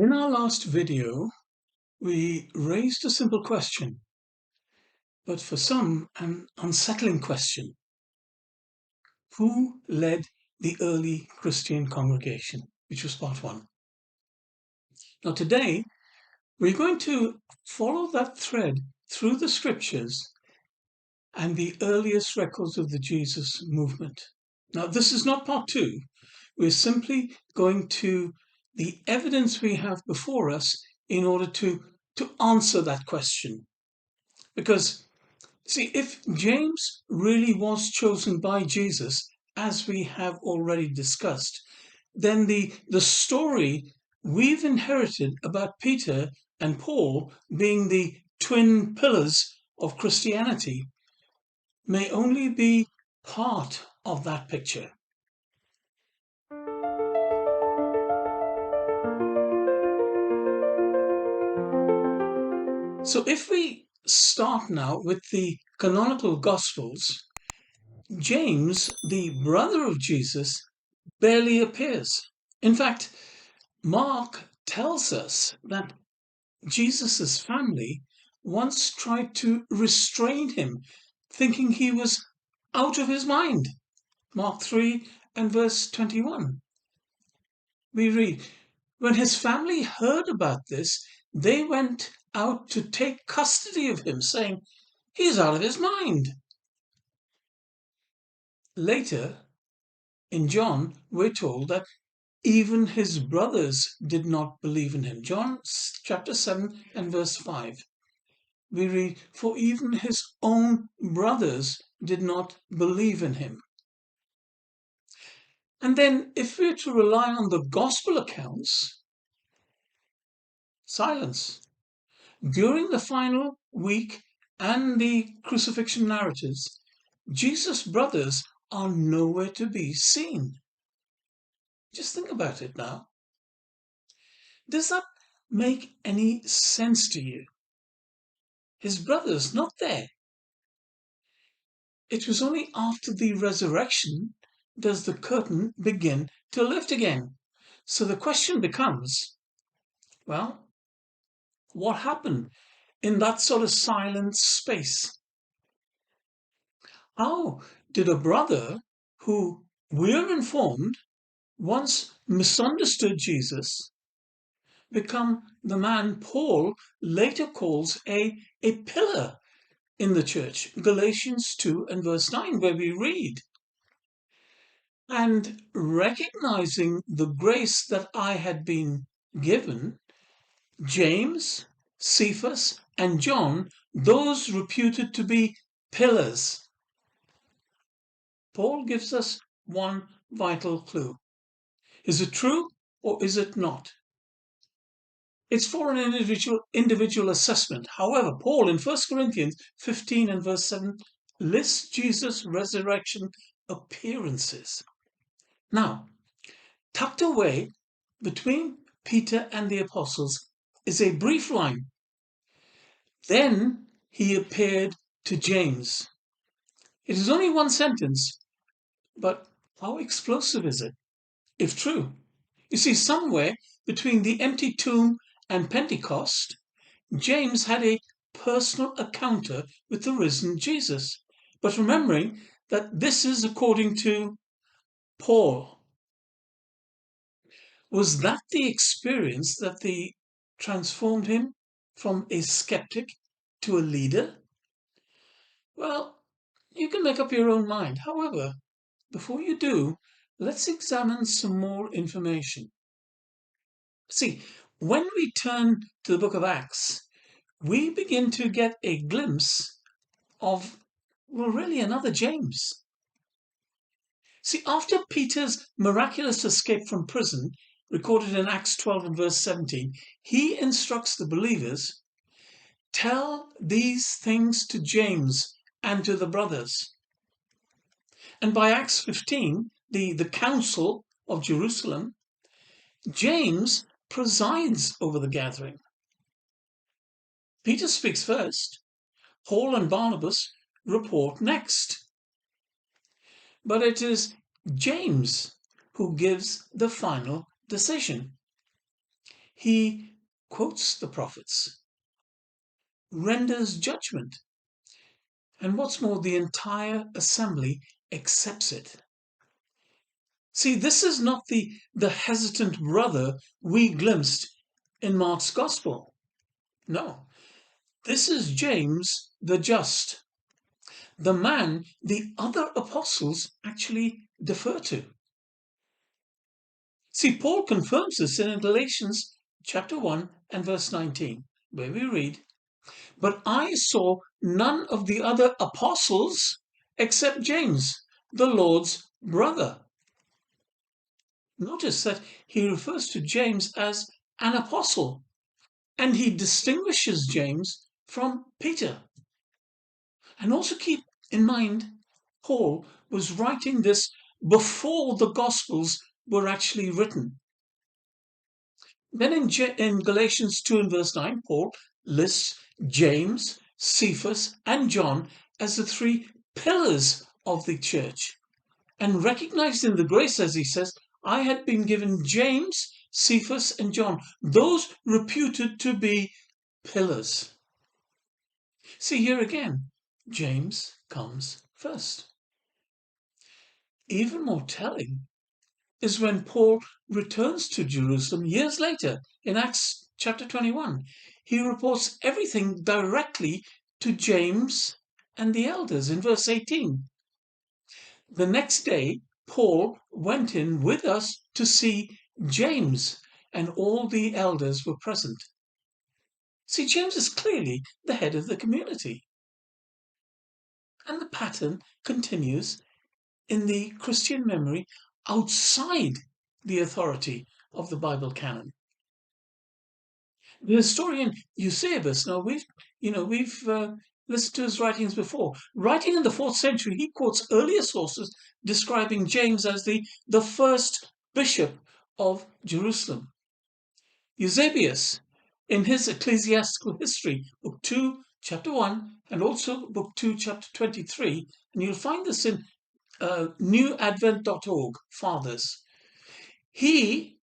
In our last video, we raised a simple question, but for some, an unsettling question. Who led the early Christian congregation? Which was part one. Now today, we're going to follow that thread through the scriptures and the earliest records of the Jesus movement. Now this is not part two. We're simply going to the evidence we have before us in order to answer that question. Because, see, if James really was chosen by Jesus, as we have already discussed, then the story we've inherited about Peter and Paul being the twin pillars of Christianity may only be part of that picture. So if we start now with the canonical Gospels, James, the brother of Jesus, barely appears. In fact, Mark tells us that Jesus' family once tried to restrain him, thinking he was out of his mind. Mark 3 and verse 21. We read, when his family heard about this, they went out to take custody of him, saying, he's out of his mind. Later, in John, we're told that even his brothers did not believe in him. John chapter 7 and verse 5. We read, for even his own brothers did not believe in him. And then if we're to rely on the gospel accounts, silence. During the final week and the crucifixion narratives, Jesus' brothers are nowhere to be seen. Just think about it now. Does that make any sense to you? His brothers not there. It was only after the resurrection does the curtain begin to lift again. So the question becomes, well, what happened in that sort of silent space? How did a brother who, we're informed, once misunderstood Jesus become the man Paul later calls a pillar in the church? Galatians 2 and verse 9, where we read, and recognizing the grace that I had been given, James, Cephas, and John, those reputed to be pillars. Paul gives us one vital clue. Is it true or is it not? It's for an individual assessment. However, Paul in 1 Corinthians 15 and verse 7 lists Jesus' resurrection appearances. Now, tucked away between Peter and the apostles is a brief line. Then he appeared to James. It is only one sentence, but how explosive is it, if true? You see, somewhere between the empty tomb and Pentecost, James had a personal encounter with the risen Jesus. But remembering that this is according to Paul. Was that the experience that transformed him from a skeptic to a leader? Well, you can make up your own mind. However, before you do, let's examine some more information. See, when we turn to the book of Acts, we begin to get a glimpse of, well, really another James. See, after Peter's miraculous escape from prison, recorded in Acts 12 and verse 17, he instructs the believers, tell these things to James and to the brothers. And by Acts 15, the Council of Jerusalem, James presides over the gathering. Peter speaks first. Paul and Barnabas report next. But it is James who gives the final decision. he quotes the prophets, renders judgment, and what's more, the entire assembly accepts it. See, this is not the hesitant brother we glimpsed in Mark's Gospel. No, this is James the just, the man the other apostles actually defer to. See, Paul confirms this in Galatians chapter 1 and verse 19, where we read, "But I saw none of the other apostles except James, the Lord's brother." Notice that he refers to James as an apostle, and he distinguishes James from Peter. And also keep in mind, Paul was writing this before the Gospels were actually written. Then in Galatians 2 and verse 9, Paul lists James, Cephas, and John as the three pillars of the church. And recognized in the grace, as he says, I had been given James, Cephas, and John, those reputed to be pillars. See, here again, James comes first. Even more telling is when Paul returns to Jerusalem years later in Acts chapter 21. He reports everything directly to James and the elders in verse 18. The next day, Paul went in with us to see James, and all the elders were present. See, James is clearly the head of the community. And the pattern continues in the Christian memory outside the authority of the Bible canon. The historian Eusebius, now we've listened to his writings before. Writing in the 4th century, he quotes earlier sources describing James as the first bishop of Jerusalem. Eusebius, in his Ecclesiastical History, Book 2, Chapter 1, and also Book 2, Chapter 23, and you'll find this in newadvent.org, Fathers. He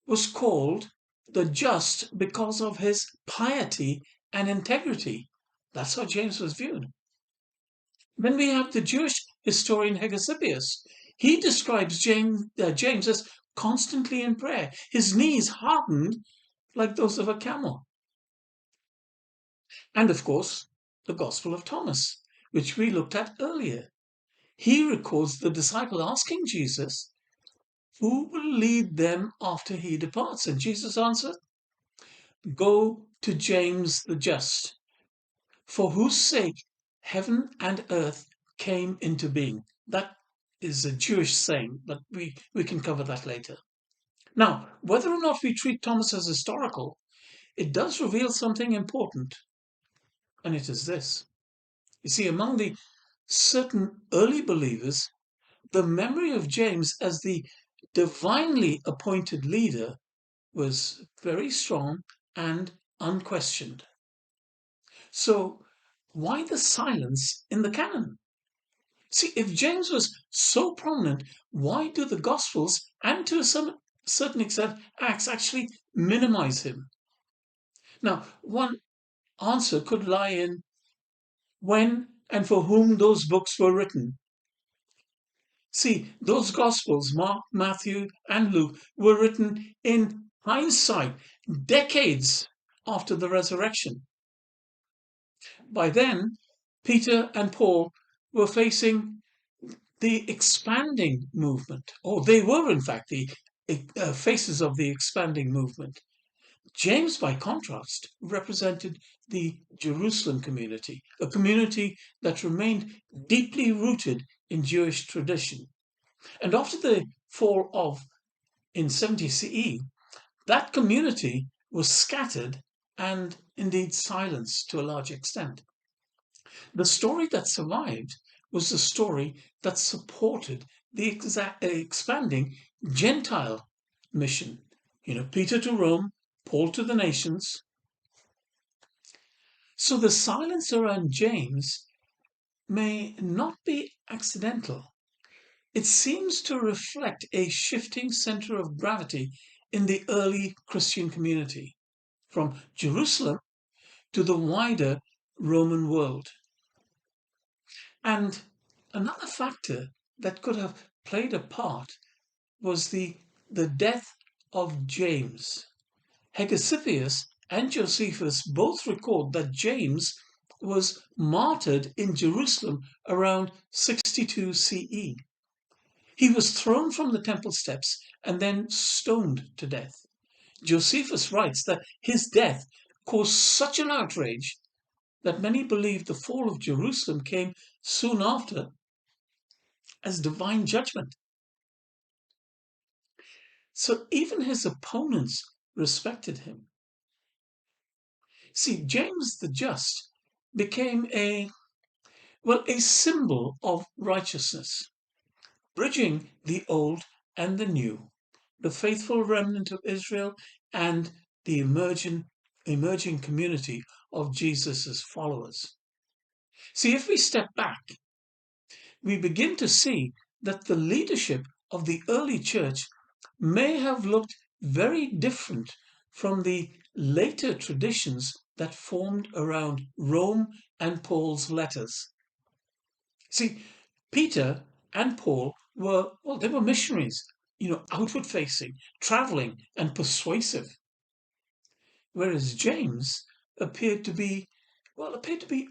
was called the just because of his piety and integrity. That's how James was viewed. Then we have the Jewish historian Hegesippus. He describes James as constantly in prayer, his knees hardened like those of a camel. And of course, the Gospel of Thomas, which we looked at earlier. He records the disciple asking Jesus, who will lead them after he departs? And Jesus answered, go to James the just, for whose sake heaven and earth came into being. That is a Jewish saying, but we can cover that later. Now, whether or not we treat Thomas as historical, it does reveal something important, and it is this. You see, among the certain early believers, the memory of James as the divinely appointed leader was very strong and unquestioned. So, why the silence in the canon? See, if James was so prominent, why do the Gospels and to some certain extent Acts actually minimize him? Now, one answer could lie in when and for whom those books were written. See, those Gospels, Mark, Matthew, and Luke, were written in hindsight, decades after the resurrection. By then, Peter and Paul were facing the expanding movement, or they were in fact the faces of the expanding movement. James, by contrast, represented the Jerusalem community, a community that remained deeply rooted in Jewish tradition. And after the fall of in 70 CE, that community was scattered and indeed silenced to a large extent. The story that survived was the story that supported the expanding Gentile mission. Peter to Rome, Paul to the nations. So the silence around James may not be accidental. It seems to reflect a shifting center of gravity in the early Christian community, from Jerusalem to the wider Roman world. And another factor that could have played a part was the death of James. Hegesippus and Josephus both record that James was martyred in Jerusalem around 62 CE. He was thrown from the temple steps and then stoned to death. Josephus writes that his death caused such an outrage that many believed the fall of Jerusalem came soon after as divine judgment. So even his opponents respected him. See, James the Just became a symbol of righteousness, bridging the old and the new, the faithful remnant of Israel and the emerging community of Jesus' followers. See, if we step back, we begin to see that the leadership of the early church may have looked very different from the later traditions that formed around Rome and Paul's letters. See, Peter and Paul were missionaries, outward facing, traveling and persuasive. Whereas James appeared to be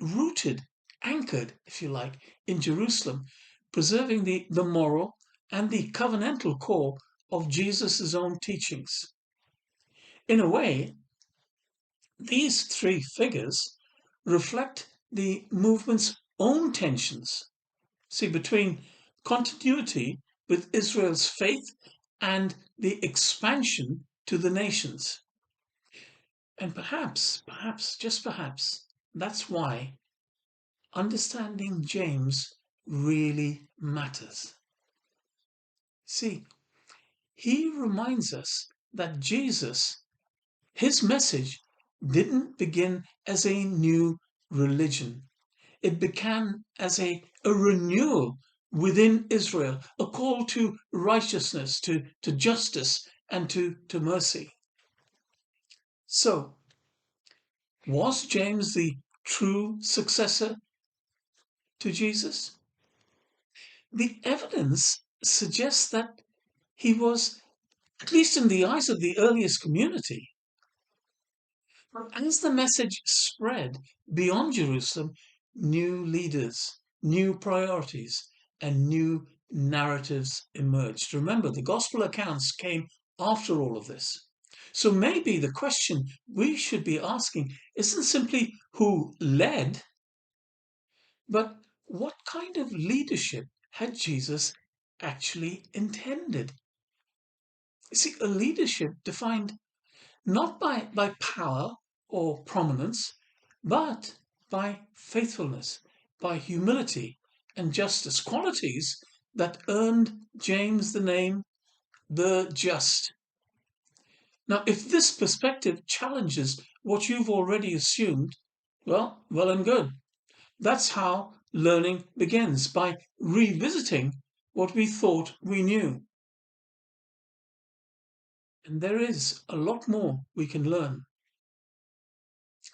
rooted, anchored, if you like, in Jerusalem, preserving the moral and the covenantal core of Jesus' own teachings. In a way, these three figures reflect the movement's own tensions, between continuity with Israel's faith and the expansion to the nations. And perhaps, just perhaps, that's why understanding James really matters. See, he reminds us that Jesus, his message, didn't begin as a new religion. It began as a renewal within Israel, a call to righteousness, to justice, and to mercy. So, was James the true successor to Jesus? The evidence suggests that he was, at least in the eyes of the earliest community. But as the message spread beyond Jerusalem, new leaders, new priorities, and new narratives emerged. Remember, the gospel accounts came after all of this. So maybe the question we should be asking isn't simply who led, but what kind of leadership had Jesus actually intended? You see, a leadership defined not by power or prominence, but by faithfulness, by humility and justice, qualities that earned James the name the Just. Now, if this perspective challenges what you've already assumed, well and good. That's how learning begins, by revisiting what we thought we knew. And there is a lot more we can learn.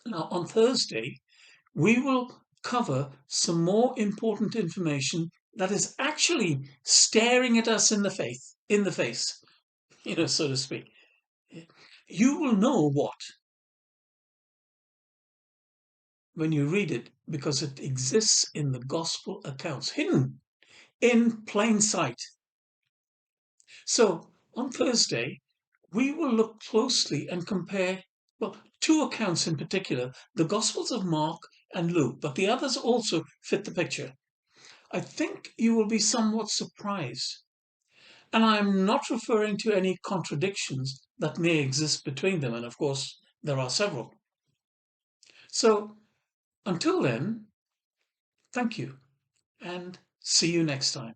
Now, on Thursday, we will cover some more important information that is actually staring at us in the face, so to speak. You will know what when you read it, because it exists in the gospel accounts, hidden in plain sight. So on Thursday, we will look closely and compare, two accounts in particular, the Gospels of Mark and Luke, but the others also fit the picture. I think you will be somewhat surprised. And I'm not referring to any contradictions that may exist between them, and of course, there are several. So until then, thank you, and see you next time.